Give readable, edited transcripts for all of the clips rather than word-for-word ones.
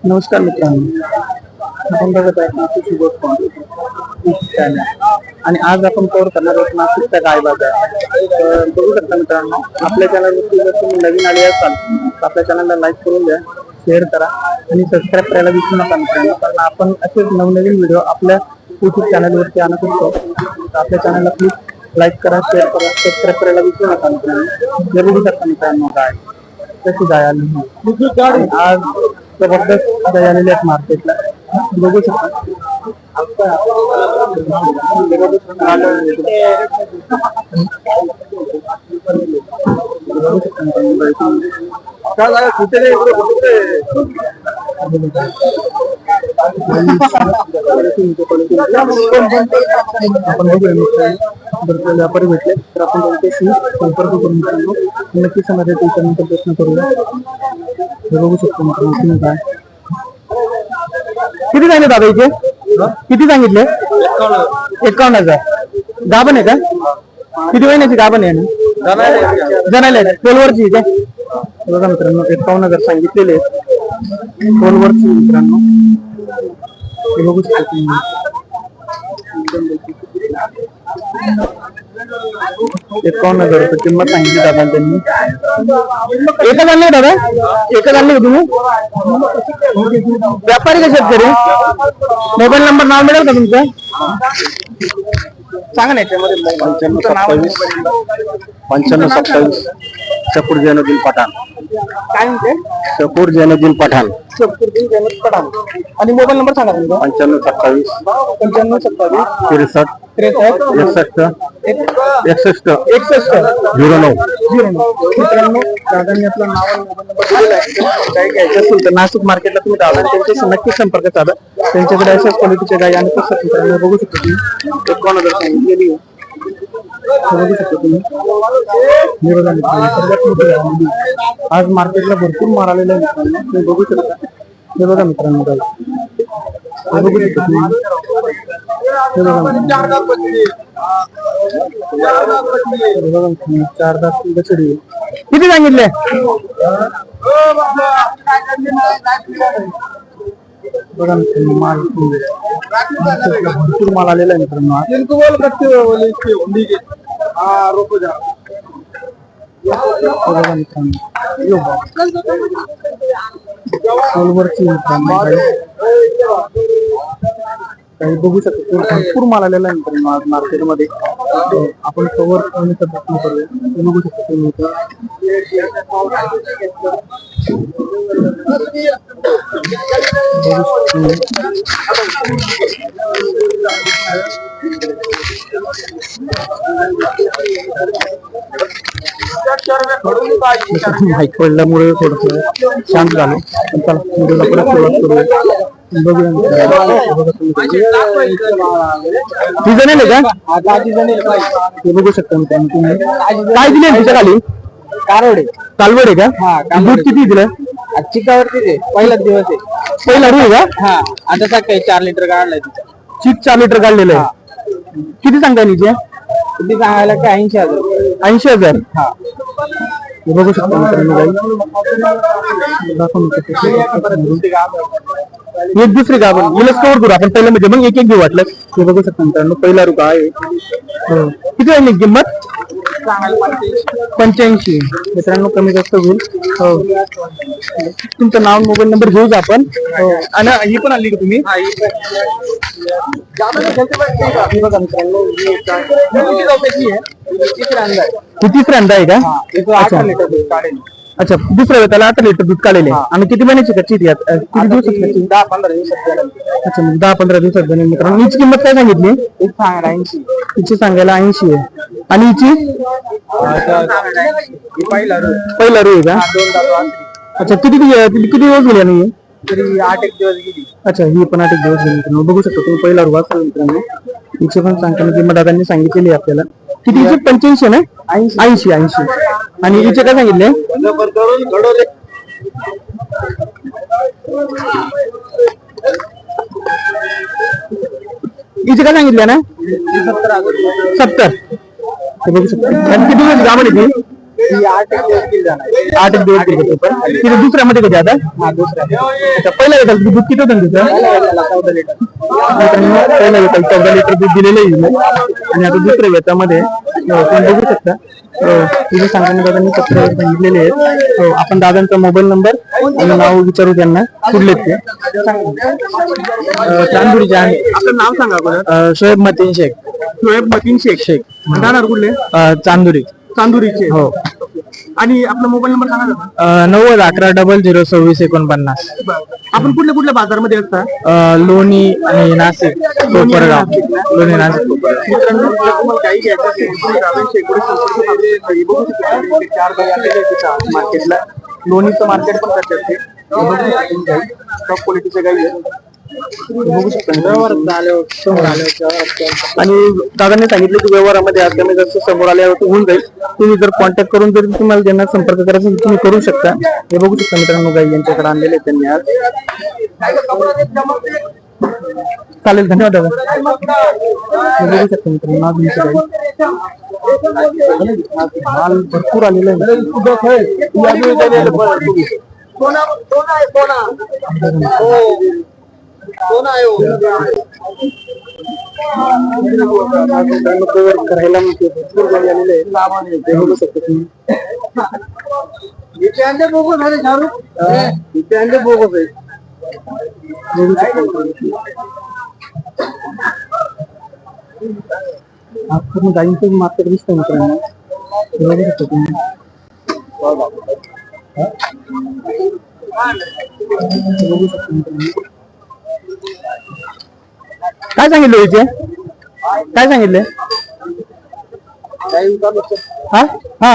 नमस्कार मित्रांनो, आपण बघत आहे नाशिक गोट चॅनल आणि आज आपण कव्हर करणार आहोत नाशिकचा गाय बाजार। बघू शकता मित्रांनो, आपल्या चॅनलवरती जर तुम्ही नवीन आले असाल तर आपल्या चॅनलला लाईक करून द्या, शेअर करा आणि सबस्क्राईब करायला विसरू नका मित्रांनो, कारण आपण असेच नवनवीन व्हिडिओ आपल्या यूट्यूब चॅनलवरती आणत असतो। आपल्या चॅनलला प्लीज लाईक करा, शेअर करा, सबस्क्राईब करायला विसरू नका मित्रांनो। हे बघू शकता मित्रांनो गाय कशी गाय आली आज जबरदस्त गाय आलेली आहेत मार्केटला। बघू शकता व्यापारी भेटले तर आपण त्यांच्याशी संपर्क करून नक्की समाजात त्याच्यानंतर प्रश्न करूया। बघू शकतो मित्रांनो काय किती झाले दादा इथे, किती सांगितले? 51,000। गाभण आहे का? किती महिन्याची गाभण आहे ना? जनायला 12 वर्षी काय? बघा मित्रांनो 51,000 सांगितलेले 12 वर्षी मित्रांनो। बघू शकतो 51,000 रुपये किंमत सांगितली दादा त्यांनी। एकच आणले दादा, एकच आणले तुम्ही? व्यापारी का शेतकरी? मोबाईल नंबर नाव मिळेल का तुमचं? सांगा ना याच्यामध्ये। 9527 शकूर जैनुद्दीन पठाण। काय म्हणते? शकूर जैनुद्दीन पठाण। शकूरुद्दीन जैनुद्दीन पठाण। आणि मोबाईल नंबर सांगा तुमचा। 9527 9527 63 63 61 09। मित्रांनो दादांनी आपलं नाव आणि मोबाईल नंबर दिलेला आहे। गाय घ्यायची असेल तर नाशिक मार्केटला तुम्ही दादा त्यांच्याशी नक्की संपर्क साधा। त्यांच्याकडे अशाच क्वालिटीच्या गाय आणि कसं मित्रांनो बघू शकतो तुम्ही 51,000 सांगितलेली आहे। बघू शकतो तुम्ही आज मार्केटला भरपूर माल आलेला आहे मित्रांनो, तुम्ही बघू शकता। हे बघा मित्रांनो गाय बघू शकतो तुम्ही। हे बघा 4 दात बछडी किती सांगितले? बघा मित्रांनो माल भरपूर माल आलेला आहे मित्रांनो। बघा मित्रांनो काही बघू शकतो भरपूर माल आलेला आहे मित्रांनो आज मार्केटमध्ये। आपण कव्हर करण्याचा प्रयत्न करूया। बघू शकतो तुम्ही माहिती पडल्यामुळे थोडस शांत झालो, पण चला व्हिडिओला परत सुरुवात करूया। ती जणेल का? हे बघू शकता तुम्ही। काय दिले तिच्या खाली? कालवडे कालवड आहे का? दूध किती दिलं? चिकावरती पहिलाच दिवस आहे। पहिला रू आहे का? हा आता सकाळी 4 लिटर काढलाय तिचा। चीक 4 लिटर काढलेलं आहे। किती सांगता निचे? किती सांगायला काय 80,000। 80,000। हा बघू शकता मित्रांनो गाई एक दुसरी का आपण हिलाच कव्हर करू आपण पहिलं, म्हणजे मग एक एक घेऊ वाटलं। हे बघू शकता मित्रांनो पहिला रुपया आहे। किती आहे किंमत? 85। मित्रांनो कमी जास्त होईल। हो तुमचं नाव मोबाईल नंबर घेऊच आपण। आणि ही पण आली का तुम्ही? बघा मित्रांनो तिसऱ्यांदा आहे का? अच्छा दुसऱ्या वेळेला 8 लिटर दूध काढलेले आणि किती महिन्याची कच्ची ती? किती दिवसाची? 10-15 दिवसात। अच्छा मग 10-15 दिवसात बनेल मित्रांनो। हिची किंमत काय सांगितली? हिची सांगायला 80 आहे। आणि हिची पहिला रू आहे का? अच्छा किती दिवस गेले? आणि 8 दिवस गेली। अच्छा ही पण 8 दिवस गेली मित्रांनो। बघू शकतो तुम्ही पहिला रू असेल मित्रांनो। हिचे पण सांगताना किंमत दादांनी सांगितलेली आहे आपल्याला। किती? 85 ना? 80। आणि हिचे काय सांगितले? हिचे काय सांगितले ना? 70। बघू शकतो किती दिवस गाभण आहे ती? 8 दिवस गेली जाणार। 8 एक दिवस गेले ते पण तिथे दुसऱ्यामध्ये कधी आता हा दुसऱ्या अच्छा पहिला येतात दूध किती होतं तिथं त्याला 14 लिटर मित्रांनो पहिला येतात 14 लिटर दूध दिलेलं आहे आणि आता दुसऱ्या वेतामध्ये तुम्ही बघू शकता तुझे सांगताना दादांनी पत्र सांगितलेले आहेत आपण दादांचा मोबाईल नंबर आणि नाव विचारू त्यांना कुठले ते चांदुरीचे आहे आपलं नाव सांगा बरं शोएब मतीन शेख शोएब मतीन शेख राहणार कुठले चांदुरी चांदुरीचे हो आणि आपला मोबाईल नंबर सांगा ना 9011002649 आपण कुठल्या कुठल्या बाजारमध्ये असता लोणी आणि नाशिक कोपरगाव लोणी नाशिक कोपरगाव मित्रांनो जर तुम्हाला काही घ्यायचं असेल तर गावांशी एकूण संपर्क साधून बघू शकता तुम्ही. 4 बॅग आलेले आहेत तिथं मार्केटला लोणीचं मार्केट पण करतात ते बघू शकता तुम्ही गाई टॉप क्वालिटीच्या गाई आहेत बघू शकता आणि दादांनी सांगितलं की व्यवहारामध्ये आज कमी जास्त समोर आल्यावर होऊन जाईल तुम्ही जर कॉन्टॅक्ट करून जर तुम्हाला ज्यांना संपर्क करायचा असेल तुम्ही करू शकता हे बघू शकता मित्रांनो गाई यांच्याकडे आणलेले आहेत त्यांनी आज चालेल धन्यवाद दादा हे बघू शकता मित्रांनो आज माल भरपूर आलेला करायला भरपूर गाडी आलेले आहे ते बघू शकता तुम्ही इथे अंडे बोगस आहे शाहरुख इथे अंडे बोगस आहे बघू शकता आज पूर्ण गाईंचं मार्केट दिसतंय मित्रांनो हे बघू शकता तुम्ही काय सांगितलं इथे काय सांगितले हा हा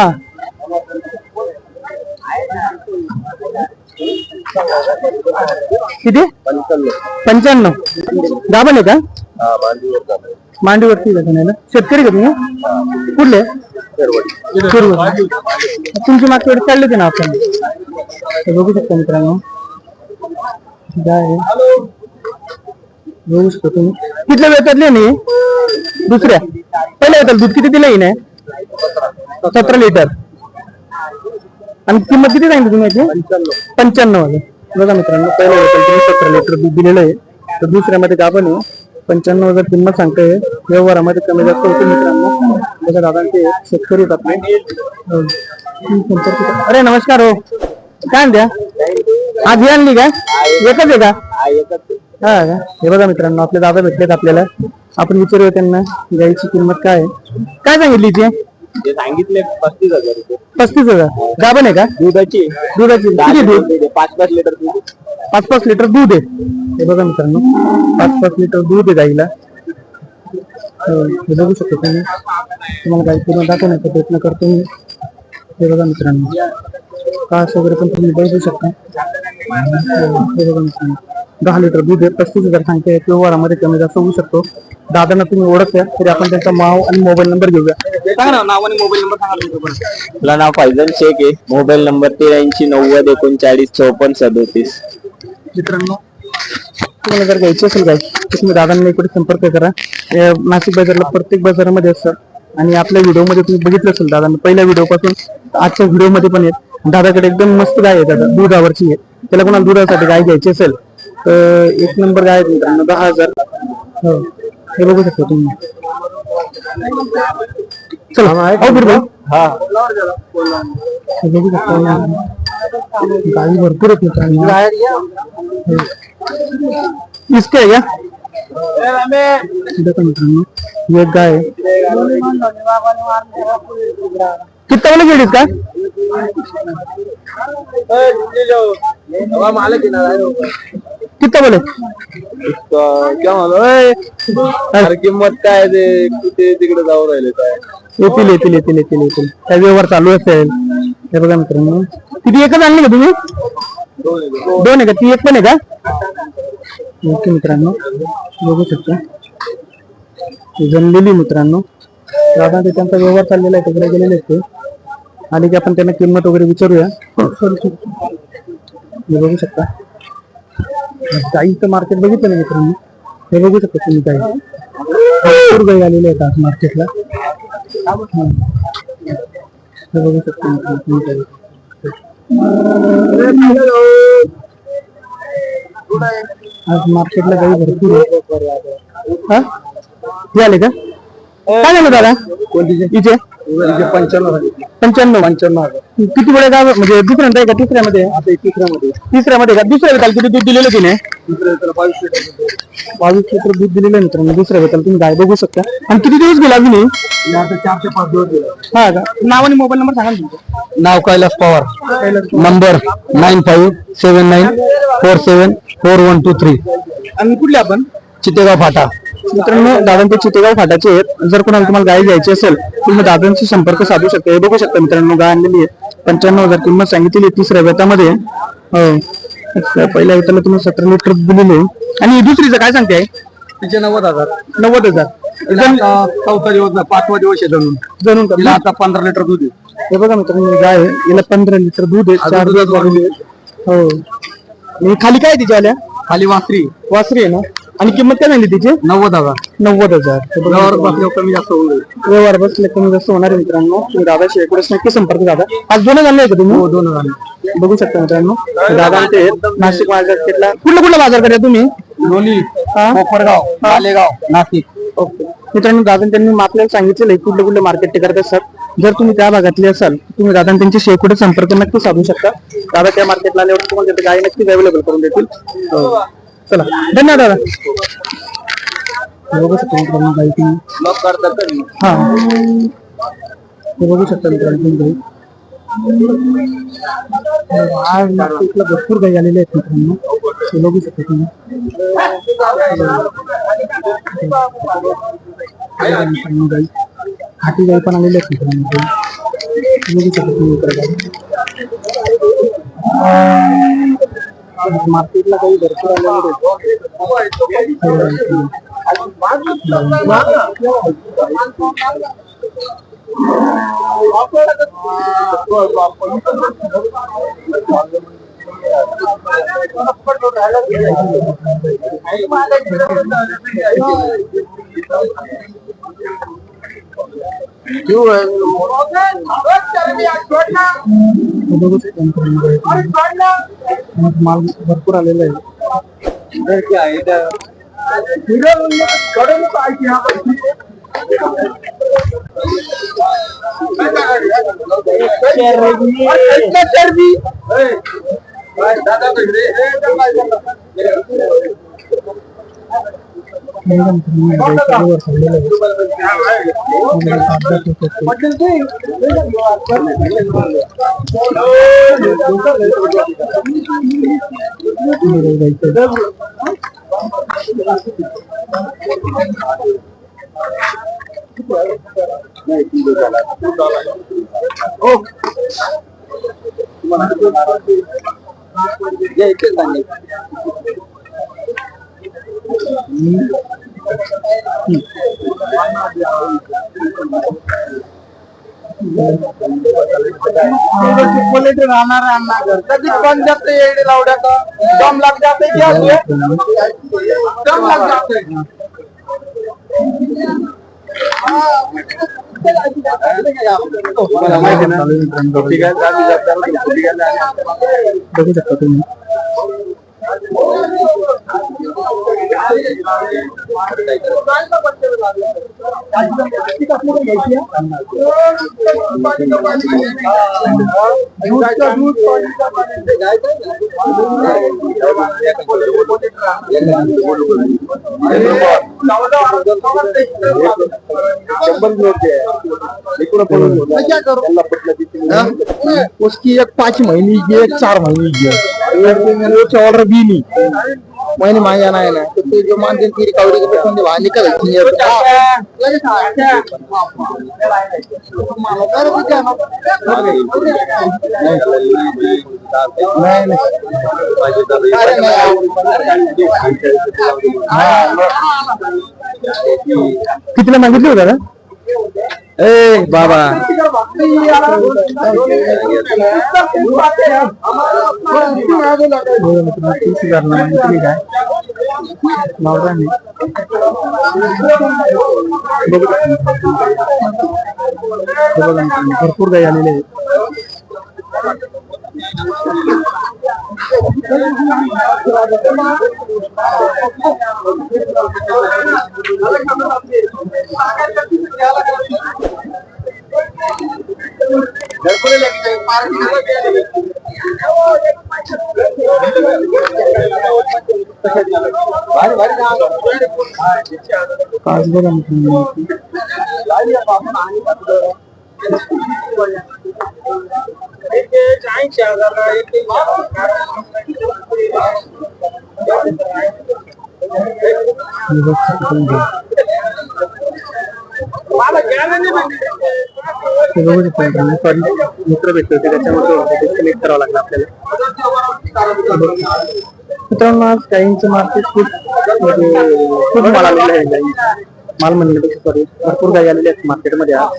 किती 95 गाभण आहे का मांडीवरती ना शेतकरी का तुम्ही कुठले तुमची मागच्या वेळी काढली होती ना आपण बघू शकता मित्रांनो बघू शकतो तुम्ही कितल्या वेळातले नाही दुसऱ्या पहिल्या वेळात दूध किती दिलं नाही 17 लिटर आणि किंमत किती सांगितली तुम्ही याची 95 वाले बघा मित्रांनो पहिल्या वेळात तुम्ही 17 लिटर दूध दिलेलं आहे तर दुसऱ्यामध्ये गाभण आहे 95,000 किंमत सांगताय व्यवहारामध्ये कमी जास्त होते मित्रांनो बघा दादांचे शेतकरी आहेत आपले अरे नमस्कार हो काय द्या आज ही आणली का एकच आहे का हा का हे बघा मित्रांनो आपले दादा भेटलेत आपल्याला आपण विचारूया त्यांना गाईची किंमत काय आहे काय सांगितली ती सांगितले 35,000 रुपये 35,000 गाभण आहे का दुधाची किती दूध 5-5 लिटर दूध 5-5 लिटर दूध आहे हे बघा मित्रांनो 5-5 लिटर दूध आहे गाईला हे बघू शकतो तुम्हाला गाई पूर्ण दाखवण्याचा प्रयत्न करतो मी हे बघा मित्रांनो कास वगैरे पण तुम्ही बघू शकता हे बघा मित्रांनो 10 लिटर दूध आहे 35,000 सांगते व्यवहारामध्ये कमी जास्त होऊ शकतो दादांना तुम्ही ओळखता तरी आपण त्यांचा नाव आणि मोबाईल नंबर घेऊया सांगा ना नाव आणि मोबाईल नंबर सांगा आपलं नाव फैजल शेख आहे मोबाईल नंबर 83 90 39 54 37 मित्रांनो तुम्हाला जर घ्यायची असेल काय तर तुम्ही दादांना इकडे संपर्क करा नाशिक बाजारला प्रत्येक बाजारामध्ये असतात आणि आपल्या व्हिडिओमध्ये तुम्ही बघितलं असेल दादांना पहिल्या व्हिडिओ पासून आजच्या व्हिडिओमध्ये पण आहेत दादाकडे एकदम मस्त गाय आहे दादा दुधावरची आहे त्याला कोणाला दुधासाठी गाय घ्यायची असेल तर 1 नंबर गाय आहे मित्रांनो 10,000 हो हे बघू शकता तुम्ही चला हा बघू शकता गाई भरपूर आहेत मित्रांनो इसके है क्या देखो मित्रांनो ये गाय है कितना वाला गेट इसका कितना बोले क्या मला किंमत काय ते तिकडे जाऊ राहिले काय येतील काय व्यवहार चालू असेल हे बघा मित्रांनो किती एकच आणली का तुम्ही 2 आहे का ती एक पण आहे का ओके मित्रांनो बघू शकता जमलेली मित्रांनो दादा ते त्यांचा व्यवहार चाललेला आहे तिकडे गेलेले ते आणि की आपण त्यांना किंमत वगैरे विचारूया हे बघू शकता गाईचं मार्केट बघितलं ना मित्रांनो हे बघू शकता तुम्ही गाई भरपूर गाई आलेले आहेत आज मार्केटला हे बघू शकता मित्रांनो तुम्ही गाई आज मार्केटला काही भरपूर आहे. हे आले का काय झालं दादा इथे 95 किती वेळ का म्हणजे दुसऱ्यांदा आहे का तिसऱ्यामध्ये तिसऱ्यामध्ये का दुसऱ्या वेताल किती दूध दिलेलं तिने 22 लिटर दूध दिलेलं मित्रांनो दुसऱ्या वेताल तुम्ही गाय बघू शकता. आणि किती दिवस गेला अजून 4 ते 5 दिवस गेला. हा का नाव आणि मोबाईल नंबर सांगा तुमचं. नाव कैलास पवार, नंबर 9579474123. आणि कुठले आपण चितेगाव फाटा. मित्रांनो दादांचे चितेगाव फाटाचे आहेत. जर कोणाला तुम्हाला गाय घ्यायची असेल तुम्ही दादांशी संपर्क साधू शकता. हे बघू शकता मित्रांनो गाय आणलेली आहे. 95,000 किंमत सांगितलेली तिसऱ्या वेतामध्ये. हो पहिल्या वेताला तुम्ही 17 लिटर दिलेले. आणि दुसरीचं काय सांगते तिचे 90,000. 90,000 चौथा दिवस 5वा दिवस आहे जणून तिला आता 15 लिटर दूध आहे. हे बघा मित्रांनो गाय आहे. याला 15 लिटर दूध आहे. 4 दिवस झालेले आहेत. हो आणि खाली काय तिच्या आल्या खाली वासरी आहे ना. आणि किंमत काय झाली तिची 90,000. 90,000. व्यवहार बसल्यावर कमी जास्त होऊन जाईल. व्यवहार बसले कमी जास्त होणार आहे मित्रांनो. तुम्ही दादाशी एकूणच नक्की संपर्क साधा. आज 2 झाले का तुम्ही? 2 झाले. बघू शकता मित्रांनो दादा ते नाशिक मार्केटला कुठला बाजार करता तुम्ही? लोणी, कोपरगाव, मालेगाव, नाशिक. ओके मित्रांनो दादा त्यांनी आपल्याला सांगितलेलं आहे कुठले कुठले मार्केट ते करत असतात. जर तुम्ही त्या भागातले असाल तुम्ही दादा त्यांच्याशी एकूण संपर्क नक्की साधू शकता. दादा त्या मार्केटला आल्यावर तुम्हाला तिथे गाय नक्कीच अवेलेबल करून देतील. चला धन्यवाद दादा. बघू शकता मित्रांनो गाय तुम्ही हा हे बघू शकता मित्रांनो तुम्ही आज मार्केटला भरपूर गाई आलेले आहेत मित्रांनो. हे बघू शकता तुम्ही गाई हाती गाई पण आलेले आहेत मित्रांनो. बघू शकता तुम्ही मार्केटला काही भरपूर आलेले आहेत. माल भरपूर आलेला आहे. राहणार कधी पण जाते येडे लावड्या का दम लाग जाते दम लाग जाते. बघू शकता तुम्ही उसकी एक 5 महीने की एक 4 महीने की ऑर्डर भी नहीं मैंने मांगा ना है ना तो जो मानते की रिकवरी के पैसे वहां निकल कितीला मागितले होता ना ए बाबा भरपूर गाई आलेले आहेत. काच बघा मित्रांनो. मित्र भेटले होते त्याच्यामध्ये सिलेक्ट करावं लागलं आपल्याला. मित्रांनो आज गाईंचं मार्केट खूप माल आलेलं आहे. गाई माल म्हणण्यापेक्षा सॉरी भरपूर गाई आलेल्या आहेत मार्केटमध्ये आज.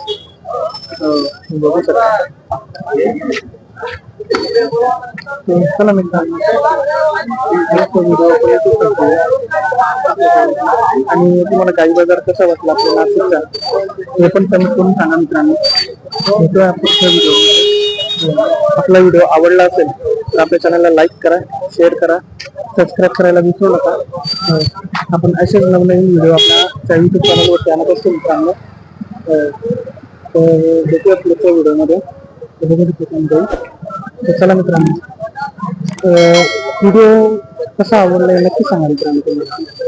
बघू शकता. चला मित्रांनो आणि तुम्हाला गाई बाजार कसा वाटला आपल्या नाशिकचा हे पण कमेंट करून सांगा मित्रांनो. आपला व्हिडिओ आवडला असेल तर आपल्या चॅनलला लाईक करा, शेअर करा, सबस्क्राईब करायला विसरू नका. आपण असेच नवनवीन व्हिडिओ आपल्या युट्यूब चॅनलवरती आणत असतो मित्रांनो. तर भेटूया पुढच्या व्हिडिओमध्ये. चला मित्रांनो व्हिडिओ कसा आवडला नक्की सांगा मित्रांनो तुम्हाला.